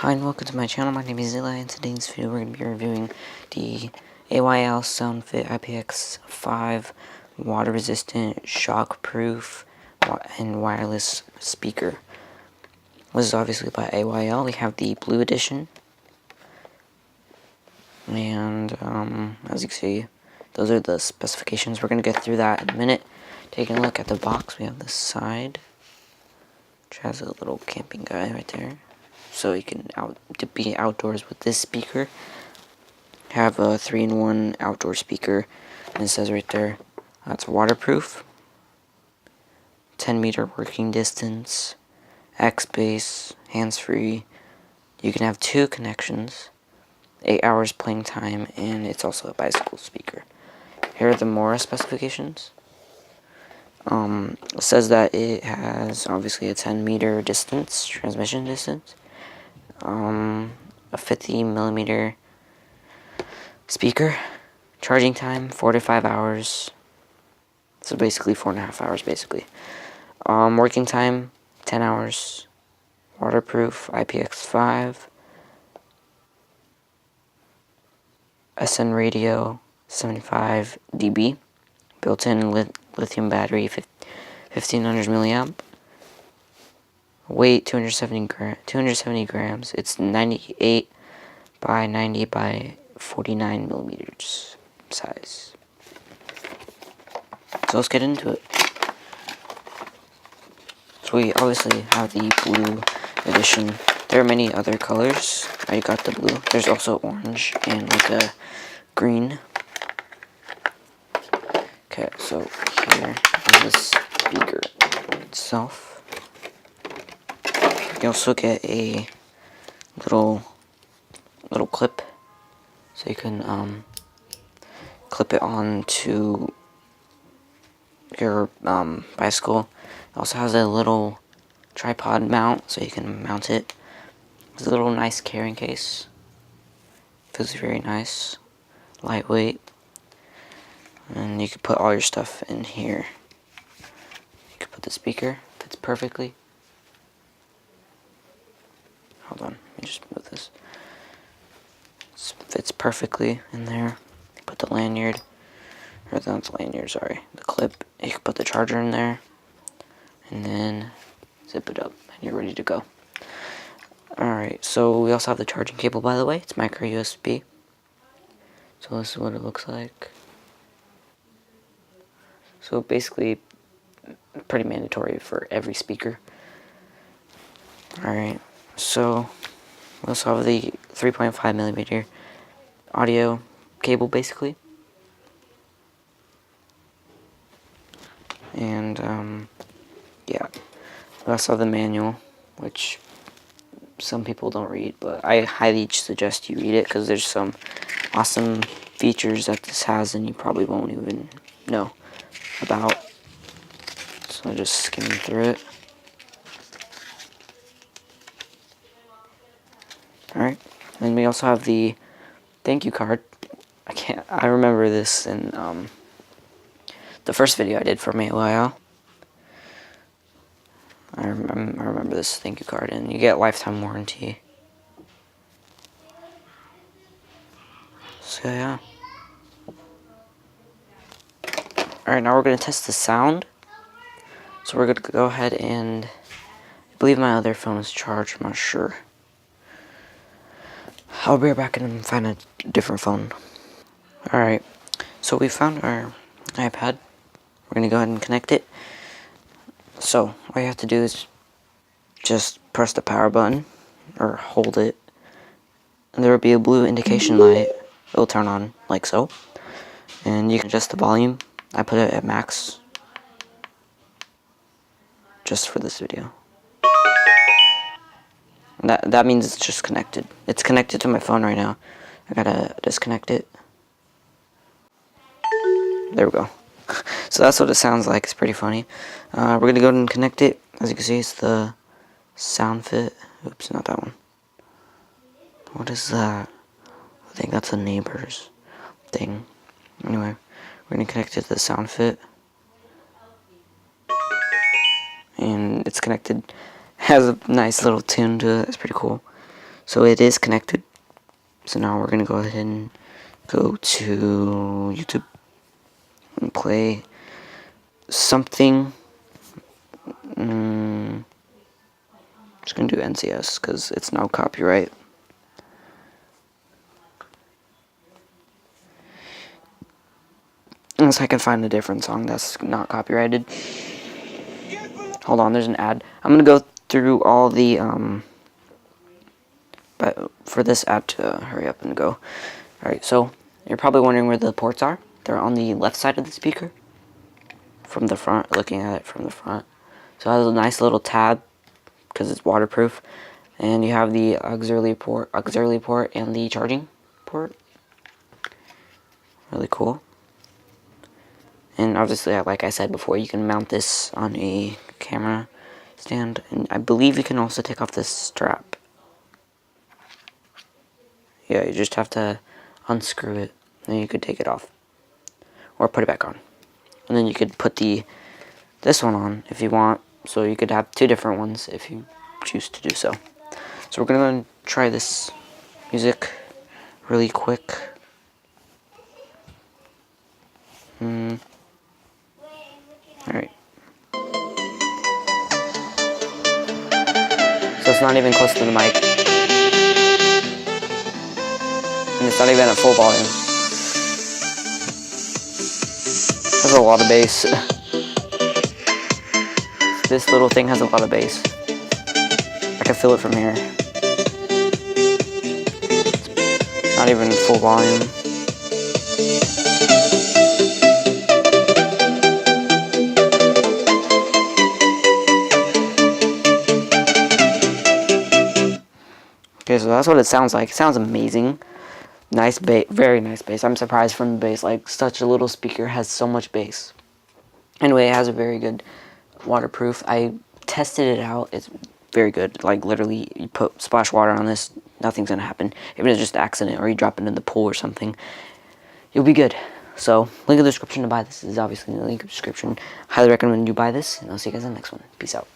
Hi and welcome to my channel. My name is Eli, and today's video we're going to be reviewing the AYL soundfit IPX5 water resistant, shock proof, and wireless speaker. This is obviously by AYL. We have the blue edition, and as you can see, those are the specifications. We're going to get through that in a minute. Taking a look at the box, we have the side, which has a little camping guy right there, so you can be outdoors with this speaker. Have a 3-in-1 outdoor speaker, and it says right there it's waterproof, 10-meter working distance, X-Bass, hands-free. You can have 2 connections, 8 hours playing time, and it's also a bicycle speaker. Here are the more specifications. It says that it has obviously a 10-meter distance, transmission distance, a 50-millimeter speaker, charging time 4 to 5 hours, so basically 4.5 hours basically. Working time 10 hours, waterproof, IPX5, SN radio 75 dB, built-in lithium battery, 1500 milliamp, weight 270 grams. It's 98 by 90 by 49 millimeters size. So let's get into it. So we obviously have the blue edition. There are many other colors. I got the blue. There's also orange and like a green. Okay, so here is the speaker itself. You also get a little clip, so you can clip it onto your bicycle. It also has a little tripod mount, so you can mount it. It's a little nice carrying case. Feels very nice, lightweight, and you can put all your stuff in here. You can put the speaker, fits perfectly. Hold on, let me just move this. It fits perfectly in there. You put the lanyard, or not the lanyard, sorry, the clip. You can put the charger in there, and then zip it up, and you're ready to go. Alright, so we also have the charging cable, by the way. It's micro USB. So this is what it looks like. So basically, pretty mandatory for every speaker. Alright, so we also have the 3.5 millimeter audio cable, basically. And, yeah. We also have the manual, which some people don't read, but I highly suggest you read it, because there's some awesome features that this has and you probably won't even know about. So I'll just skim through it. Alright, and we also have the thank you card. I remember this in the first video I did for AYL. I remember this thank you card, and you get lifetime warranty. So yeah. Alright, now we're going to test the sound. So we're going to go ahead and, I believe my other phone is charged, I'm not sure. I'll be right back and find a different phone. Alright, so we found our iPad. We're going to go ahead and connect it. So all you have to do is just press the power button, or hold it, and there will be a blue indication light. It will turn on like so, and you can adjust the volume. I put it at max just for this video. And that means it's just connected. It's connected to my phone right now. I gotta disconnect it. There we go. So that's what it sounds like. It's pretty funny. We're gonna go ahead and connect it. As you can see, it's the soundfit. Oops, not that one. What is that? I think that's a neighbor's thing. Anyway, we're gonna connect it to the soundfit, and it's connected. Has a nice little tune to it. It's pretty cool. So it is connected. So now we're gonna go ahead and go to YouTube and play something. Just gonna do NCS because it's no copyright. Unless I can find a different song that's not copyrighted. Hold on, there's an ad. I'm gonna go through all the but for this ad to hurry up and go. Alright, so you're probably wondering where the ports are. They're on the left side of the speaker. From the front, looking at it from the front. So it has a nice little tab because it's waterproof. And you have the auxiliary port and the charging port. Really cool. And obviously, like I said before, you can mount this on a camera stand. And I believe you can also take off this strap. Yeah, you just have to unscrew it, and you could take it off. Or put it back on. And then you could put this one on if you want. So you could have two different ones if you choose to do so. So we're going to try this music really quick. Alright. So it's not even close to the mic. And it's not even at full volume. There's a lot of bass. This little thing has a lot of bass. I can feel it from here. Not even full volume. Okay, so that's what it sounds like. It sounds amazing. Nice bass, very nice bass. I'm surprised from the bass. Like, such a little speaker has so much bass. Anyway, it has a very good waterproof. I tested it out. It's very good. Like, literally, you put splash water on this, nothing's gonna happen. If it's just an accident or you drop it in the pool or something, you'll be good. So, link in the description to buy this. This is obviously in the link in the description. Highly recommend you buy this, and I'll see you guys in the next one. Peace out.